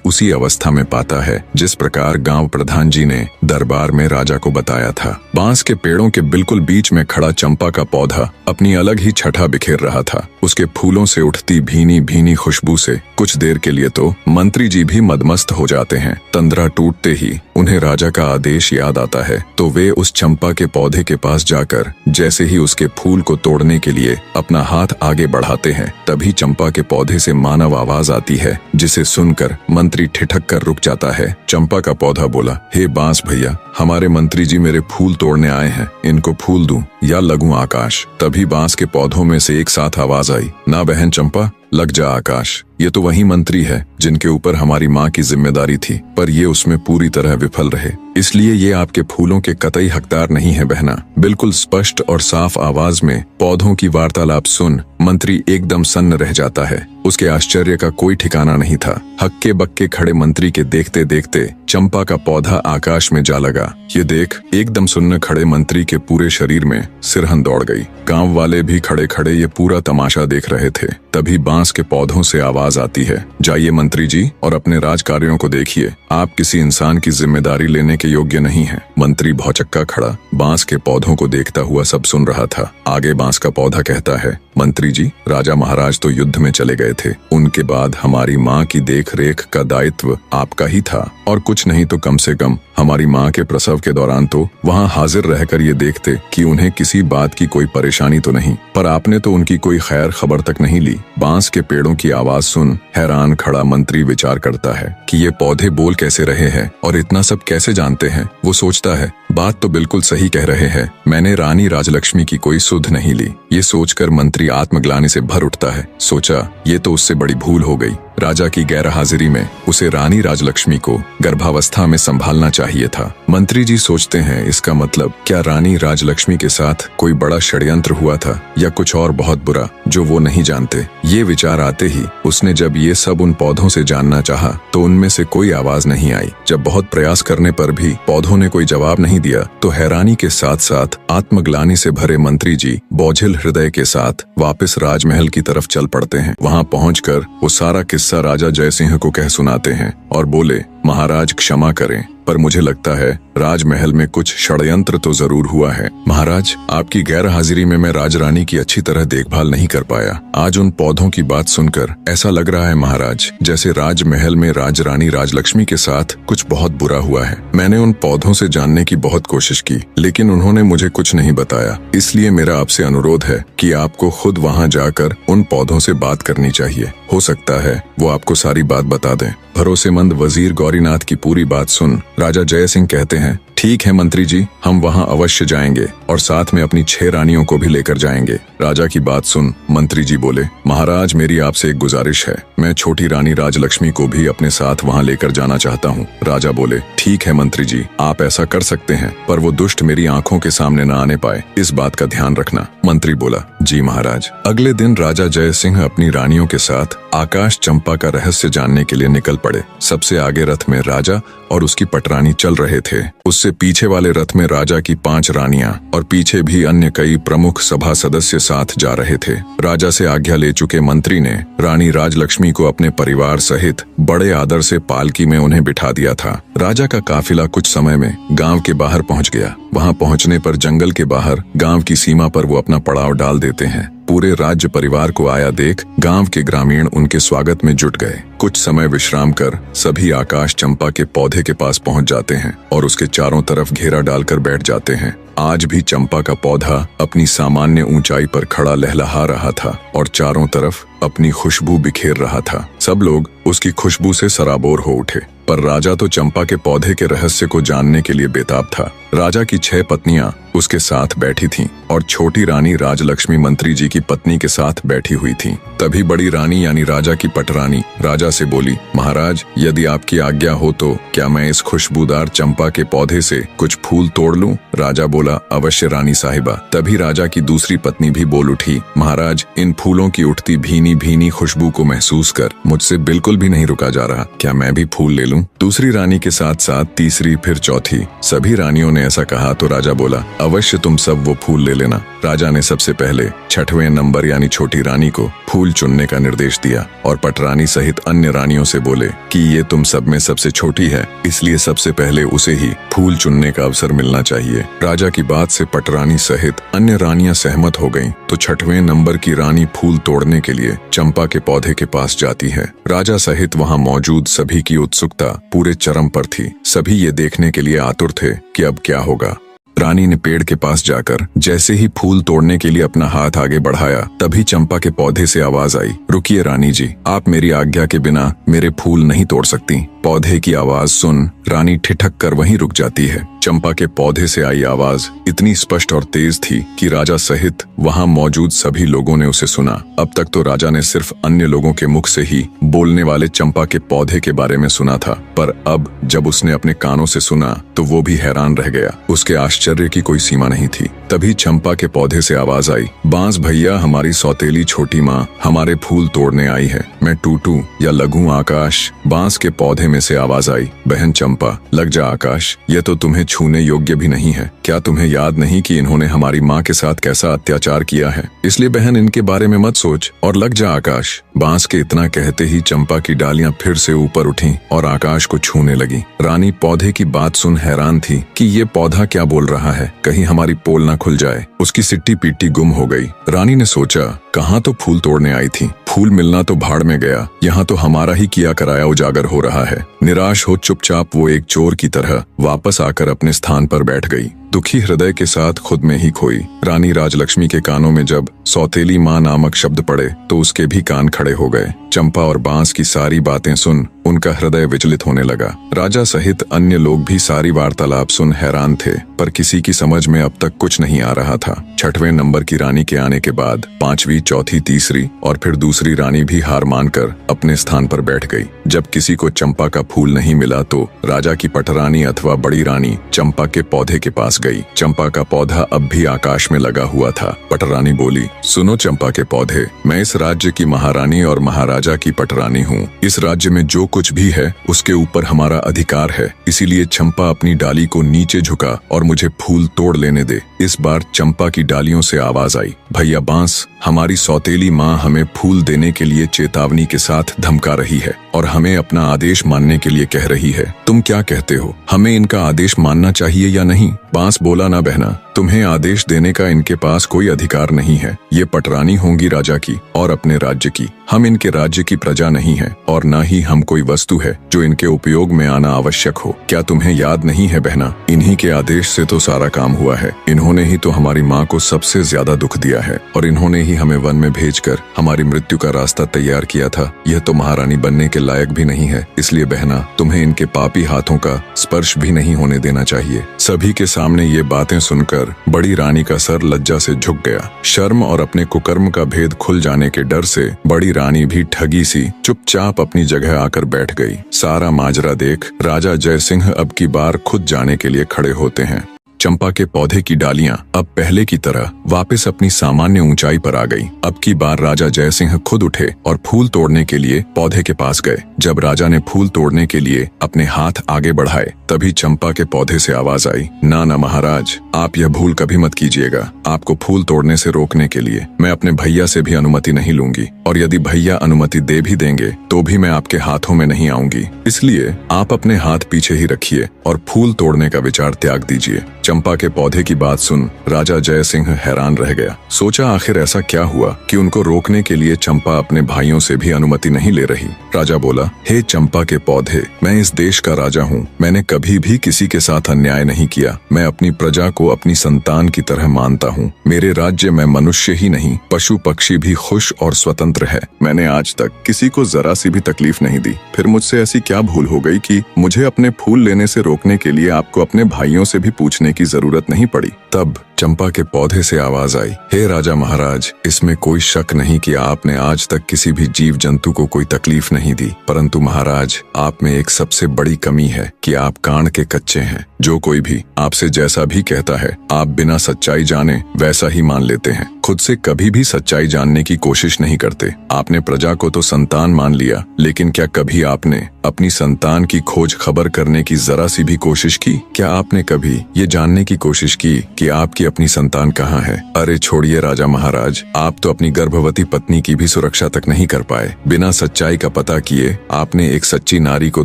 उसी अवस्था में पाता है जिस प्रकार गांव प्रधान जी ने दरबार में राजा को बताया था। बांस के पेड़ों के बिल्कुल बीच में खड़ा चंपा का पौधा अपनी अलग ही छठा बिखेर रहा था। उसके फूलों से उठती भीनी भीनी खुशबू से कुछ देर के लिए तो मंत्री जी भी मदमस्त हो जाते हैं। तंद्रा टूटते ही उन्हें राजा का आदेश याद आता है तो वे उस चंपा के पौधे के पास जाकर जैसे ही उसके फूल को तोड़ने के लिए अपना हाथ आगे बढ़ाते हैं तभी चंपा के पौधे से मानव आवाज आती है जिसे सुनकर मंत्री ठिठक कर रुक जाता है। चंपा का पौधा बोला, हे बांस भैया, हमारे मंत्री जी मेरे फूल तोड़ने आए हैं, इनको फूल दूं या लगूं आकाश। तभी बांस के पौधों में से एक साथ आवाज आई, ना बहन चंपा, लग जा आकाश। ये तो वही मंत्री है जिनके ऊपर हमारी माँ की जिम्मेदारी थी, पर ये उसमें पूरी तरह विफल रहे, इसलिए ये आपके फूलों के कतई हकदार नहीं है बहना। बिल्कुल स्पष्ट और साफ आवाज में पौधों की वार्तालाप सुन मंत्री एकदम सन्न रह जाता है। उसके आश्चर्य का कोई ठिकाना नहीं था। हक्के बक्के खड़े मंत्री के देखते देखते चंपा का पौधा आकाश में जा लगा। ये देख एकदम सुन्न खड़े मंत्री के पूरे शरीर में सिरहन दौड़ गई। गांव वाले भी खड़े खड़े ये पूरा तमाशा देख रहे थे। तभी बांस के पौधों से आवाज आती है, जाइए मंत्री जी और अपने राज कार्यों को देखिए, आप किसी इंसान की जिम्मेदारी लेने के योग्य नहीं हैं। मंत्री भौचक्का खड़ा बांस के पौधों को देखता हुआ सब सुन रहा था। आगे बांस का पौधा कहता है, मंत्री जी, राजा महाराज तो युद्ध में चले गए थे, उनके बाद हमारी माँ की देख रेख का दायित्व आपका ही था, और कुछ नहीं तो कम से कम हमारी माँ के प्रसव के दौरान तो वहाँ हाजिर रहकर ये देखते कि उन्हें किसी बात की कोई परेशानी तो नहीं, पर आपने तो उनकी कोई खैर खबर तक नहीं ली। बांस के पेड़ों की आवाज सुन हैरान खड़ा मंत्री विचार करता है कि ये पौधे बोल कैसे रहे हैं और इतना सब कैसे जानते हैं। वो सोचता है, बात तो बिल्कुल सही कह रहे हैं, मैंने रानी राजलक्ष्मी की कोई सुध नहीं ली। ये सोचकर मंत्री आत्मग्लानि से भर उठता है। सोचा ये तो उससे बड़ी भूल हो गई। राजा की गैर हाजिरी में उसे रानी राजलक्ष्मी को गर्भावस्था में संभालना चाहिए था। मंत्री जी सोचते हैं, इसका मतलब क्या रानी राजलक्ष्मी के साथ कोई बड़ा षड्यंत्र हुआ था या कुछ और बहुत बुरा जो वो नहीं जानते। ये विचार आते ही उसने जब ये सब उन पौधों से जानना चाहा तो उनमें से कोई आवाज नहीं आई। जब बहुत प्रयास करने पर भी पौधों ने कोई जवाब नहीं दिया तो हैरानी के साथ साथ आत्मग्लानि से भरे मंत्री जी बोझिल हृदय के साथ वापस राजमहल की तरफ चल पड़ते हैं। वहाँ पहुंचकर वो सारा किस्सा राजा जय सिंह को कह सुनाते हैं और बोले, महाराज क्षमा करें, पर मुझे लगता है राजमहल में कुछ षड्यंत्र तो जरूर हुआ है। महाराज, आपकी गैर हाजिरी में मैं राजरानी की अच्छी तरह देखभाल नहीं कर पाया। आज उन पौधों की बात सुनकर ऐसा लग रहा है महाराज जैसे राजमहल में राजरानी राजलक्ष्मी के साथ कुछ बहुत बुरा हुआ है। मैंने उन पौधों से जानने की बहुत कोशिश की लेकिन उन्होंने मुझे कुछ नहीं बताया, इसलिए मेरा आपसे अनुरोध है कि आपको खुद वहाँ जाकर उन पौधों से बात करनी चाहिए। हो सकता है वो आपको सारी बात बता दें। भरोसेमंद वजीर गौरीनाथ की पूरी बात सुन राजा जय सिंह कहते हैं, ठीक है मंत्री जी, हम वहां अवश्य जाएंगे और साथ में अपनी 6 रानियों को भी लेकर जाएंगे। राजा की बात सुन मंत्री जी बोले, महाराज मेरी आपसे एक गुजारिश है, मैं छोटी रानी राजलक्ष्मी को भी अपने साथ वहां लेकर जाना चाहता हूं। राजा बोले, ठीक है मंत्री जी, आप ऐसा कर सकते हैं, पर वो दुष्ट मेरी आंखों के सामने न आने पाए, इस बात का ध्यान रखना। मंत्री बोला, जी महाराज। अगले दिन राजा जय सिंह अपनी रानियों के साथ आकाश चंपा का रहस्य जानने के लिए निकल पड़े। सबसे आगे रथ में राजा और उसकी पटरानी चल रहे थे। उससे पीछे वाले रथ में राजा की 5 रानियां और पीछे भी अन्य कई प्रमुख सभा सदस्य साथ जा रहे थे। राजा से आज्ञा ले चुके मंत्री ने रानी राजलक्ष्मी को अपने परिवार सहित बड़े आदर से पालकी में उन्हें बिठा दिया था। राजा का काफिला कुछ समय में गांव के बाहर पहुंच गया। वहां पहुंचने पर जंगल के बाहर गांव की सीमा पर वो अपना पड़ाव डाल देते हैं। पूरे राज्य परिवार को आया देख गांव के ग्रामीण उनके स्वागत में जुट गए। कुछ समय विश्राम कर सभी आकाश चंपा के पौधे के पास पहुंच जाते हैं और उसके चारों तरफ घेरा डालकर बैठ जाते हैं। आज भी चंपा का पौधा अपनी सामान्य ऊंचाई पर खड़ा लहलहा रहा था और चारों तरफ अपनी खुशबू बिखेर रहा था। सब लोग उसकी खुशबू से सराबोर हो उठे, पर राजा तो चंपा के पौधे के रहस्य को जानने के लिए बेताब था। राजा की 6 पत्नियां उसके साथ बैठी थीं और छोटी रानी राजलक्ष्मी मंत्री जी की पत्नी के साथ बैठी हुई थीं। तभी बड़ी रानी यानी राजा की पटरानी राजा से बोली, महाराज, यदि आपकी आज्ञा हो तो क्या मैं इस खुशबूदार चंपा के पौधे से कुछ फूल तोड़ लूं? राजा बोला, अवश्य रानी साहिबा। तभी राजा की दूसरी पत्नी भी बोल उठी, महाराज, इन फूलों की उठती भीनी भीनी खुशबू को महसूस कर मुझसे बिल्कुल भी नहीं रुका जा रहा। क्या मैं भी फूल ले लूं? दूसरी रानी के साथ साथ तीसरी, फिर चौथी, सभी रानियों ने ऐसा कहा तो राजा बोला, अवश्य तुम सब वो फूल ले लेना। राजा ने सबसे पहले 6वें नंबर यानी छोटी रानी को फूल चुनने का निर्देश दिया और पटरानी सहित अन्य रानियों से बोले कि ये तुम सब में सबसे छोटी है, इसलिए सबसे पहले उसे ही फूल चुनने का अवसर मिलना चाहिए। राजा की बात से पटरानी सहित अन्य रानियां सहमत हो गईं, तो 6वें नंबर की रानी फूल तोड़ने के लिए चंपा के पौधे के पास जाती है। राजा सहित वहां मौजूद सभी की उत्सुकता पूरे चरम पर थी। सभी ये देखने के लिए आतुर थे कि अब क्या होगा। रानी ने पेड़ के पास जाकर जैसे ही फूल तोड़ने के लिए अपना हाथ आगे बढ़ाया, तभी चंपा के पौधे से आवाज आई, रुकिए रानी जी, आप मेरी आज्ञा के बिना मेरे फूल नहीं तोड़ सकती। पौधे की आवाज सुन रानी ठिठक कर वहीं रुक जाती है। चंपा के पौधे से आई आवाज इतनी स्पष्ट और तेज थी कि राजा सहित वहां मौजूद सभी लोगों ने उसे सुना। अब तक तो राजा ने सिर्फ अन्य लोगों के मुख से ही बोलने वाले चंपा के पौधे के बारे में सुना था, पर अब जब उसने अपने कानों से सुना तो वो भी हैरान रह गया। उसके आश्चर्य की कोई सीमा नहीं थी। तभी चंपा के पौधे से आवाज आई, बांस भैया, हमारी सौतेली छोटी माँ हमारे फूल तोड़ने आई है। मैं टूटू या लगूं आकाश? बांस के पौधे में से आवाज आई, बहन चंपा, लग जा आकाश, ये तो तुम्हें छूने योग्य भी नहीं है। क्या तुम्हें याद नहीं कि इन्होंने हमारी माँ के साथ कैसा अत्याचार किया है? इसलिए बहन इनके बारे में मत सोच और लग जा आकाश। बांस के इतना कहते ही चंपा की डालियां फिर से ऊपर उठीं और आकाश को छूने लगी। रानी पौधे की बात सुन हैरान थी कि ये पौधा क्या बोल रहा है, कहीं हमारी पोल ना खुल जाए। उसकी सिट्टी पीटी गुम हो गई। रानी ने सोचा, कहाँ तो फूल तोड़ने आई थी, फूल मिलना तो भाड़ में गया, यहाँ तो हमारा ही किया कराया उजागर हो रहा है। निराश हो चुपचाप वो एक चोर की तरह वापस आकर अपने स्थान पर बैठ गई, दुखी हृदय के साथ खुद में ही खोई। रानी राजलक्ष्मी के कानों में जब सौतेली माँ नामक शब्द पड़े तो उसके भी कान खड़े हो गए। चंपा और बांस की सारी बातें सुन उनका हृदय विचलित होने लगा। राजा सहित अन्य लोग भी सारी वार्तालाप सुन हैरान थे, पर किसी की समझ में अब तक कुछ नहीं आ रहा था। 6वें नंबर की रानी के आने के बाद 5वीं, चौथी, तीसरी और फिर दूसरी रानी भी हार मानकर अपने स्थान पर बैठ गई। जब किसी को चंपा का फूल नहीं मिला तो राजा की पटरानी अथवा बड़ी रानी चंपा के पौधे के पास गई। चंपा का पौधा अब भी आकाश में लगा हुआ था। पटरानी बोली, सुनो चंपा के पौधे, मैं इस राज्य की महारानी और महाराजा की पटरानी हूँ। इस राज्य में जो कुछ भी है उसके ऊपर हमारा अधिकार है, इसीलिए चंपा अपनी डाली को नीचे झुका और मुझे फूल तोड़ लेने दे। इस बार चंपा की डालियों से आवाज आई, भैया बांस, हमारी सौतेली माँ हमें फूल देने के लिए चेतावनी के साथ धमका रही है और हमें अपना आदेश मानने के लिए कह रही है। तुम क्या कहते हो, हमें इनका आदेश मानना चाहिए या नहीं? बांस बोला, ना बहना, तुम्हें आदेश देने का इनके पास कोई अधिकार नहीं है। ये पटरानी होंगी राजा की और अपने राज्य की। हम इनके राज्य की प्रजा नहीं है और न ही हम कोई वस्तु है जो इनके उपयोग में आना आवश्यक हो। क्या तुम्हें याद नहीं है बहना, इन्हीं के आदेश से तो सारा काम हुआ है। इन्होंने ही तो हमारी माँ को सबसे ज्यादा दुख दिया है और इन्होंने ही हमें वन में भेजकर हमारी मृत्यु का रास्ता तैयार किया था। यह तो महारानी बनने के लायक भी नहीं है, इसलिए बहना तुम्हें इनके पापी हाथों का स्पर्श भी नहीं होने देना चाहिए। सभी के सामने ये बातें सुनकर बड़ी रानी का सर लज्जा से झुक गया। शर्म और अपने कुकर्म का भेद खुल जाने के डर से बड़ी रानी भी ठगी सी चुपचाप अपनी जगह आकर बैठ गई। सारा माजरा देख राजा जय सिंह अब की बार खुद जाने के लिए खड़े होते हैं। चंपा के पौधे की डालियां अब पहले की तरह वापस अपनी सामान्य ऊंचाई पर आ गईं। अब की बार राजा जय सिंह खुद उठे और फूल तोड़ने के लिए पौधे के पास गए। जब राजा ने फूल तोड़ने के लिए अपने हाथ आगे बढ़ाए तभी चंपा के पौधे से आवाज आई, ना ना महाराज, आप यह भूल कभी मत कीजिएगा। आपको फूल तोड़ने से रोकने के लिए मैं अपने भैया से भी अनुमति नहीं लूंगी और यदि भैया अनुमति दे भी देंगे तो भी मैं आपके हाथों में नहीं आऊंगी। इसलिए आप अपने हाथ पीछे ही रखिए और फूल तोड़ने का विचार त्याग दीजिए। चंपा के पौधे की बात सुन राजा जय सिंह हैरान रह गया। सोचा आखिर ऐसा क्या हुआ कि उनको रोकने के लिए चंपा अपने भाइयों से भी अनुमति नहीं ले रही। राजा बोला, हे चंपा के पौधे, मैं इस देश का राजा हूँ। मैंने कभी भी किसी के साथ अन्याय नहीं किया। मैं अपनी प्रजा को अपनी संतान की तरह मानता हूँ। मेरे राज्य में मनुष्य ही नहीं, पशु पक्षी भी खुश और स्वतंत्र है। मैंने आज तक किसी को जरा सी भी तकलीफ नहीं दी। फिर मुझसे ऐसी क्या भूल हो गई कि मुझे अपने फूल लेने से रोकने के लिए आपको अपने भाइयों से भी पूछने की जरूरत नहीं पड़ी। तब चंपा के पौधे से आवाज आई, हे राजा महाराज, इसमें कोई शक नहीं कि आपने आज तक किसी भी जीव जंतु को कोई तकलीफ नहीं दी, परंतु महाराज, आप में एक सबसे बड़ी कमी है कि आप कान के कच्चे हैं। जो कोई भी आपसे जैसा भी कहता है, आप बिना सच्चाई जाने वैसा ही मान लेते हैं। खुद से कभी भी सच्चाई जानने की कोशिश नहीं करते। आपने प्रजा को तो संतान मान लिया, लेकिन क्या कभी आपने अपनी संतान की खोज खबर करने की जरा सी भी कोशिश की? क्या आपने कभी ये जानने की कोशिश की कि आपकी अपनी संतान कहाँ है? अरे छोड़िए राजा महाराज, आप तो अपनी गर्भवती पत्नी की भी सुरक्षा तक नहीं कर पाए। बिना सच्चाई का पता किए आपने एक सच्ची नारी को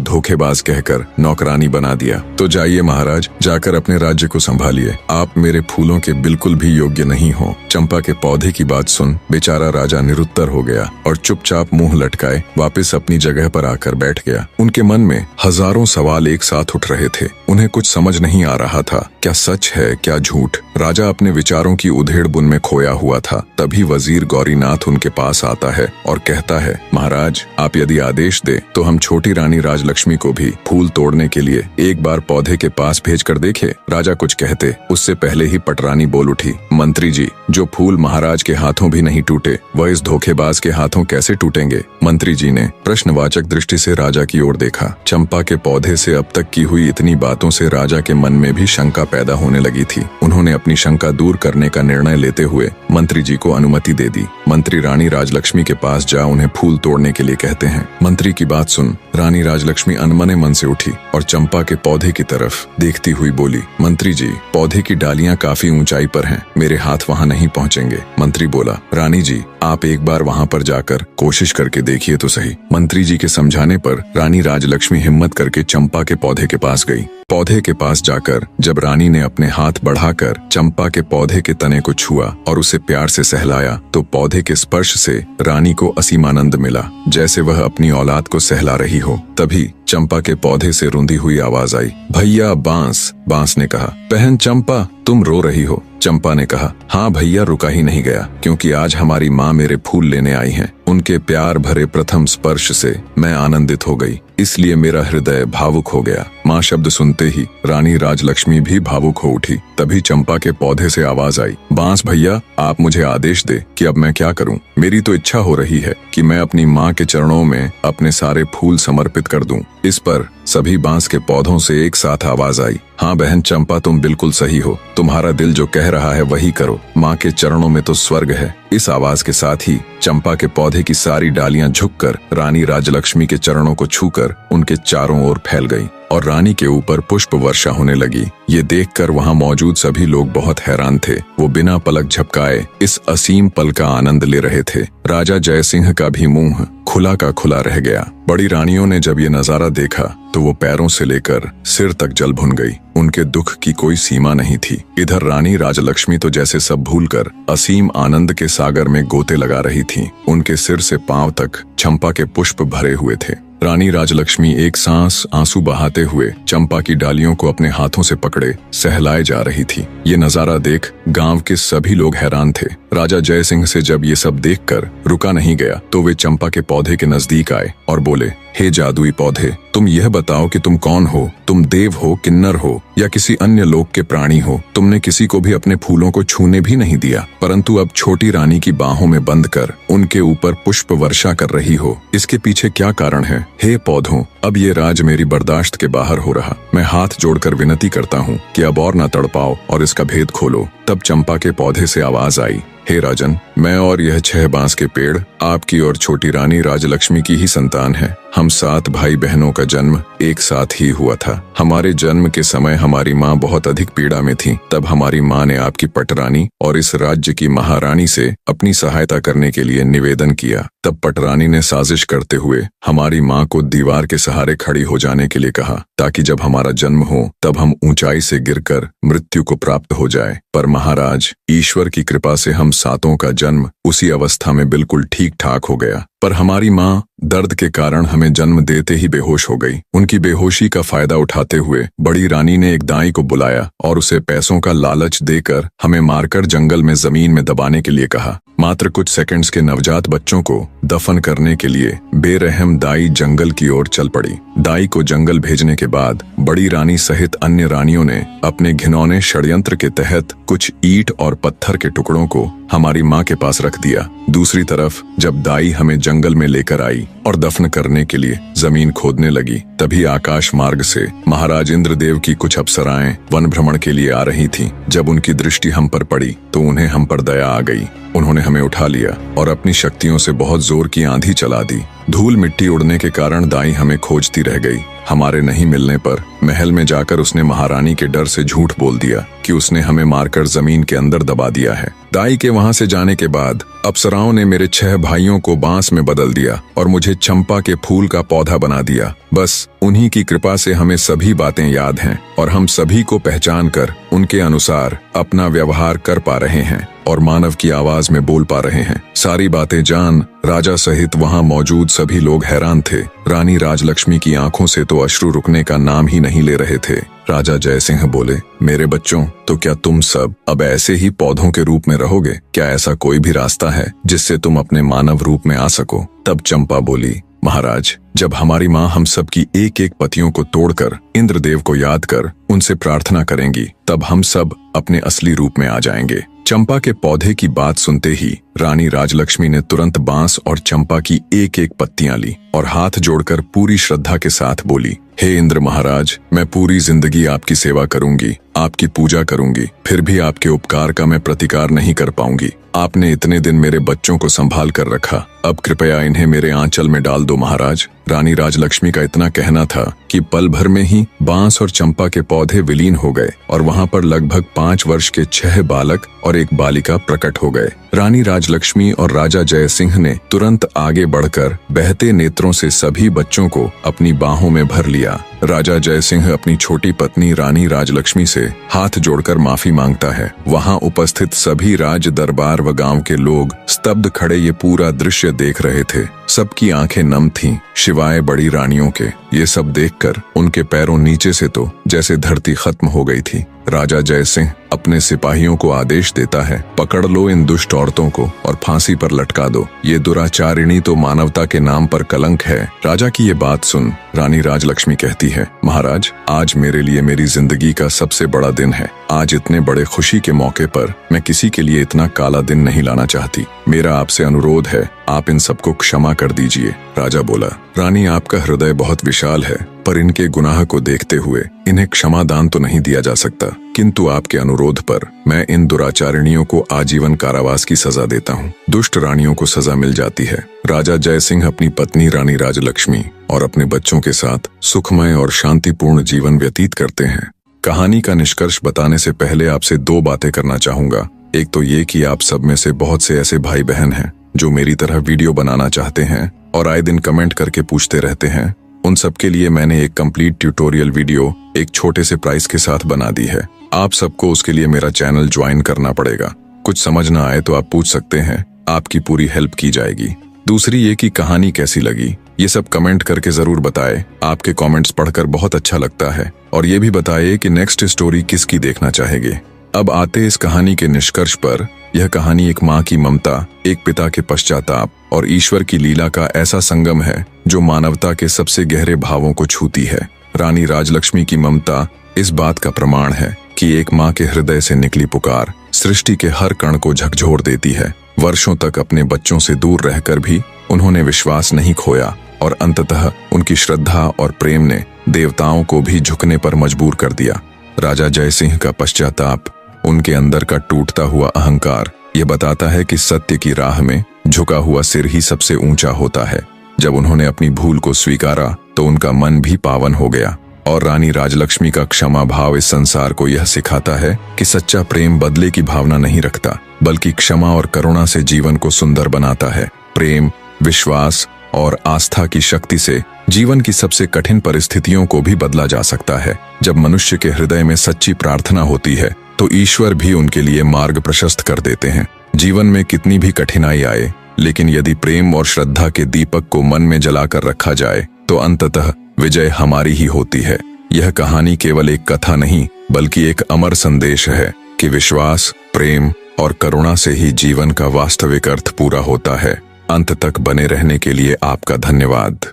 धोखेबाज कहकर नौकरानी बना दिया। तो जाइए महाराज, जाकर अपने राज्य को संभालिए। आप मेरे फूलों के बिल्कुल भी योग्य नहीं हो। चंपा के पौधे की बात सुन बेचारा राजा निरुत्तर हो गया और चुपचाप मुंह लटकाए वापस अपनी जगह पर आकर बैठ गया। उनके मन में हजारों सवाल एक साथ उठ रहे थे। उन्हें कुछ समझ नहीं आ रहा था, क्या सच है क्या झूठ। राजा अपने विचारों की उधेड़ बुन में खोया हुआ था। तभी वजीर गौरीनाथ उनके पास आता है और कहता है, महाराज, आप यदि आदेश दे तो हम छोटी रानी राजलक्ष्मी को भी फूल तोड़ने के लिए एक बार पौधे के पास भेज कर देखे। राजा कुछ कहते उससे पहले ही पटरानी बोल उठी, मंत्री जी, जो फूल महाराज के हाथों भी नहीं टूटे, वह इस धोखेबाज के हाथों कैसे टूटेंगे? मंत्री जी ने प्रश्नवाचक दृष्टि से राजा की ओर देखा। चंपा के पौधे से अब तक की हुई इतनी बातों से राजा के मन में भी शंका पैदा होने लगी थी। उन्होंने अपनी शंका दूर करने का निर्णय लेते हुए मंत्री जी को अनुमति दे दी। मंत्री रानी राजलक्ष्मी के पास जा उन्हें फूल तोड़ने के लिए कहते हैं। मंत्री की बात सुन रानी राजलक्ष्मी अनमने मन से उठी और चंपा के पौधे की तरफ देखती हुई बोली, मंत्री जी, पौधे की डालियां काफी ऊंचाई पर हैं, मेरे हाथ वहां नहीं पहुंचेंगे। मंत्री बोला, रानी जी, आप एक बार वहां पर जाकर कोशिश करके देखिए तो सही। मंत्री जी के समझाने पर रानी राजलक्ष्मी हिम्मत करके चंपा के पौधे के पास गई। पौधे के पास जाकर जब रानी ने अपने हाथ बढ़ाकर चंपा के पौधे के तने को छुआ और उसे प्यार से सहलाया, तो पौधे के स्पर्श से रानी को असीम आनंद मिला, जैसे वह अपनी औलाद को सहला रही हो। तभी चंपा के पौधे से रुंधी हुई आवाज आई, भैया बांस। बांस ने कहा, बहन चंपा, तुम रो रही हो? चंपा ने कहा, हाँ भैया, रुका ही नहीं गया, क्योंकि आज हमारी माँ मेरे फूल लेने आई हैं। उनके प्यार भरे प्रथम स्पर्श से मैं आनंदित हो गई, इसलिए मेरा हृदय भावुक हो गया। माँ शब्द सुनते ही रानी राजलक्ष्मी भी भावुक हो उठी। तभी चंपा के पौधे से आवाज आई, बांस भैया, आप मुझे आदेश दे कि अब मैं क्या करूं? मेरी तो इच्छा हो रही है कि मैं अपनी माँ के चरणों में अपने सारे फूल समर्पित कर दूं। इस पर सभी बांस के पौधों से एक साथ आवाज आई, हाँ बहन चंपा, तुम बिल्कुल सही हो, तुम्हारा दिल जो कह रहा है वही करो, माँ के चरणों में तो स्वर्ग है। इस आवाज के साथ ही चंपा के पौधे की सारी डालियां झुककर रानी राजलक्ष्मी के चरणों को छूकर उनके चारों ओर फैल गईं और रानी के ऊपर पुष्प वर्षा होने लगी। ये देखकर वहां मौजूद सभी लोग बहुत हैरान थे। वो बिना पलक झपकाए इस असीम पल का आनंद ले रहे थे। राजा जयसिंह का भी मुंह खुला का खुला रह गया। बड़ी रानियों ने जब ये नजारा देखा तो वो पैरों से लेकर सिर तक जल भुन गई। उनके दुख की कोई सीमा नहीं थी। इधर रानी राजलक्ष्मी तो जैसे सब भूलकर असीम आनंद के सागर में गोते लगा रही थी। उनके सिर से पांव तक चंपा के पुष्प भरे हुए थे। रानी राजलक्ष्मी एक सांस आंसू बहाते हुए चंपा की डालियों को अपने हाथों से पकड़े सहलाए जा रही थी। ये नजारा देख गांव के सभी लोग हैरान थे। राजा जयसिंह से जब ये सब देखकर रुका नहीं गया तो वे चंपा के पौधे के नजदीक आए और बोले, हे जादुई पौधे, तुम यह बताओ कि तुम कौन हो? तुम देव हो, किन्नर हो या किसी अन्य लोक के प्राणी हो? तुमने किसी को भी अपने फूलों को छूने भी नहीं दिया, परंतु अब छोटी रानी की बाहों में बंद कर उनके ऊपर पुष्प वर्षा कर रही हो। इसके पीछे क्या कारण है? हे पौधों, अब ये राज मेरी बर्दाश्त के बाहर हो रहा। मैं हाथ जोड़कर विनती करता हूँ कि अब और न तड़पाओ और इसका भेद खोलो। तब चंपा के पौधे से आवाज आई, हे राजन, मैं और यह 6 बांस के पेड़ आपकी और छोटी रानी राजलक्ष्मी की ही संतान है। हम 7 भाई बहनों का जन्म एक साथ ही हुआ था। हमारे जन्म के समय हमारी माँ बहुत अधिक पीड़ा में थी। तब हमारी माँ ने आपकी पटरानी और इस राज्य की महारानी से अपनी सहायता करने के लिए निवेदन किया। तब पटरानी ने साजिश करते हुए हमारी माँ को दीवार के सहारे खड़ी हो जाने के लिए कहा, ताकि जब हमारा जन्म हो तब हम ऊंचाई से गिरकर मृत्यु को प्राप्त हो जाए। पर महाराज, ईश्वर की कृपा से हम 7 का जन्म उसी अवस्था में बिल्कुल ठीक ठाक हो गया। पर हमारी माँ दर्द के कारण हमें जन्म देते ही बेहोश हो गई। उनकी बेहोशी का फायदा उठाते हुए बड़ी रानी ने एक दाई को बुलाया और उसे पैसों का लालच देकर हमें मारकर जंगल में जमीन में दबाने के लिए कहा। मात्र कुछ सेकंड्स के नवजात बच्चों को दफन करने के लिए बेरहम दाई जंगल की ओर चल पड़ी। दाई को जंगल भेजने के बाद बड़ी रानी सहित अन्य रानियों ने अपने घिनौने षड्यंत्र के तहत कुछ ईंट और पत्थर के टुकड़ों को हमारी माँ के पास रख दिया। दूसरी तरफ जब दाई हमें जंगल में लेकर आई और दफन करने के लिए जमीन खोदने लगी, तभी आकाश मार्ग से महाराज इंद्रदेव की कुछ अप्सराएं वन भ्रमण के लिए आ रही थीं। जब उनकी दृष्टि हम पर पड़ी तो उन्हें हम पर दया आ गई। उन्होंने हमें उठा लिया और अपनी शक्तियों से बहुत जोर की आंधी चला दी। धूल मिट्टी उड़ने के कारण दाई हमें खोजती रह गई। हमारे नहीं मिलने पर महल में जाकर उसने महारानी के डर से झूठ बोल दिया कि उसने हमें मारकर जमीन के अंदर दबा दिया है। दाई के वहां से जाने के बाद अप्सराओं ने मेरे 6 भाइयों को बांस में बदल दिया और मुझे चंपा के फूल का पौधा बना दिया। बस उन्हीं की कृपा से हमें सभी बातें याद हैं और हम सभी को पहचान कर उनके अनुसार अपना व्यवहार कर पा रहे हैं और मानव की आवाज में बोल पा रहे हैं। सारी बातें जान राजा सहित वहां मौजूद सभी लोग हैरान थे। रानी राजलक्ष्मी की आंखों से तो अश्रु रुकने का नाम ही नहीं ले रहे थे। राजा जयसिंह बोले, मेरे बच्चों, तो क्या तुम सब अब ऐसे ही पौधों के रूप में रहोगे? क्या ऐसा कोई भी रास्ता है जिससे तुम अपने मानव रूप में आ सको? तब चंपा बोली, महाराज, जब हमारी माँ हम सब की एक एक पतियों को तोड़कर इंद्रदेव को याद कर उनसे प्रार्थना करेंगी, तब हम सब अपने असली रूप में आ जाएंगे। चंपा के पौधे की बात सुनते ही रानी राजलक्ष्मी ने तुरंत बांस और चंपा की एक एक पत्तियां ली और हाथ जोड़कर पूरी श्रद्धा के साथ बोली, हे इंद्र महाराज, मैं पूरी जिंदगी आपकी सेवा करूंगी, आपकी पूजा करूंगी, फिर भी आपके उपकार का मैं प्रतिकार नहीं कर पाऊंगी। आपने इतने दिन मेरे बच्चों को संभाल कर रखा, अब कृपया इन्हें मेरे आंचल में डाल दो महाराज। रानी राजलक्ष्मी का इतना कहना था कि पल भर में ही बांस और चंपा के पौधे विलीन हो गए और वहां पर लगभग 5 वर्ष के 6 बालक और एक बालिका प्रकट हो गए। रानी राजलक्ष्मी और राजा जयसिंह ने तुरंत आगे बढ़कर बहते नेत्रों से सभी बच्चों को अपनी बाहों में भर लिया। राजा जयसिंह अपनी छोटी पत्नी रानी राजलक्ष्मी से हाथ जोड़कर माफी मांगता है। वहां उपस्थित सभी राज दरबार व गांव के लोग स्तब्ध खड़े ये पूरा दृश्य देख रहे थे। सबकी आंखें नम थीं, शिवाय बड़ी रानियों के। ये सब देखकर उनके पैरों नीचे से तो जैसे धरती खत्म हो गई थी। राजा जयसिंह अपने सिपाहियों को आदेश देता है, पकड़ लो इन दुष्ट औरतों को और फांसी पर लटका दो। ये दुराचारिणी तो मानवता के नाम पर कलंक है। राजा की ये बात सुन रानी राजलक्ष्मी कहती है, महाराज, आज मेरे लिए मेरी जिंदगी का सबसे बड़ा दिन है। आज इतने बड़े खुशी के मौके पर मैं किसी के लिए इतना काला दिन नहीं लाना चाहती। मेरा आपसे अनुरोध है, आप इन सबको क्षमा कर दीजिए। राजा बोला, रानी, आपका हृदय बहुत विशाल है, पर इनके गुनाह को देखते हुए इन्हें क्षमादान तो नहीं दिया जा सकता, किंतु आपके अनुरोध पर मैं इन दुराचारिणियों को आजीवन कारावास की सजा देता हूँ। दुष्ट रानियों को सजा मिल जाती है। राजा जयसिंह अपनी पत्नी रानी राजलक्ष्मी और अपने बच्चों के साथ सुखमय और शांतिपूर्ण जीवन व्यतीत करते हैं। कहानी का निष्कर्ष बताने से पहले आपसे 2 बातें करना चाहूंगा। एक तो ये कि आप सब में से बहुत से ऐसे भाई बहन हैं जो मेरी तरह वीडियो बनाना चाहते हैं और आए दिन कमेंट करके पूछते रहते हैं। उन सब के लिए मैंने एक कंप्लीट ट्यूटोरियल वीडियो एक छोटे से प्राइस के साथ बना दी है। आप सबको उसके लिए मेरा चैनल ज्वाइन करना पड़ेगा। कुछ समझ ना आए तो आप पूछ सकते हैं, आपकी पूरी हेल्प की जाएगी। दूसरी ये कि कहानी कैसी लगी, ये सब कमेंट करके जरूर बताएं। आपके कमेंट्स पढ़कर बहुत अच्छा लगता है। और ये भी बताइए कि नेक्स्ट स्टोरी किसकी देखना चाहेंगे। अब आते इस कहानी के निष्कर्ष पर। यह कहानी एक माँ की ममता, एक पिता के पश्चाताप और ईश्वर की लीला का ऐसा संगम है जो मानवता के सबसे गहरे भावों को छूती है। रानी राजलक्ष्मी की ममता इस बात का प्रमाण है कि एक माँ के हृदय से निकली पुकार सृष्टि के हर कण को झकझोर देती है। वर्षों तक अपने बच्चों से दूर रहकर भी उन्होंने विश्वास नहीं खोया और अंततः उनकी श्रद्धा और प्रेम ने देवताओं को भी झुकने पर मजबूर कर दिया। राजा जयसिंह का पश्चाताप, उनके अंदर का टूटता हुआ अहंकार, ये बताता है कि सत्य की राह में झुका हुआ सिर ही सबसे ऊंचा होता है। जब उन्होंने अपनी भूल को स्वीकारा तो उनका मन भी पावन हो गया। और रानी राजलक्ष्मी का क्षमा भाव इस संसार को यह सिखाता है कि सच्चा प्रेम बदले की भावना नहीं रखता, बल्कि क्षमा और करुणा से जीवन को सुंदर बनाता है। प्रेम, विश्वास और आस्था की शक्ति से जीवन की सबसे कठिन परिस्थितियों को भी बदला जा सकता है। जब मनुष्य के हृदय में सच्ची प्रार्थना होती है तो ईश्वर भी उनके लिए मार्ग प्रशस्त कर देते हैं। जीवन में कितनी भी कठिनाई आए, लेकिन यदि प्रेम और श्रद्धा के दीपक को मन में जलाकर रखा जाए तो अंततः विजय हमारी ही होती है। यह कहानी केवल एक कथा नहीं बल्कि एक अमर संदेश है कि विश्वास, प्रेम और करुणा से ही जीवन का वास्तविक अर्थ पूरा होता है। अंत तक बने रहने के लिए आपका धन्यवाद।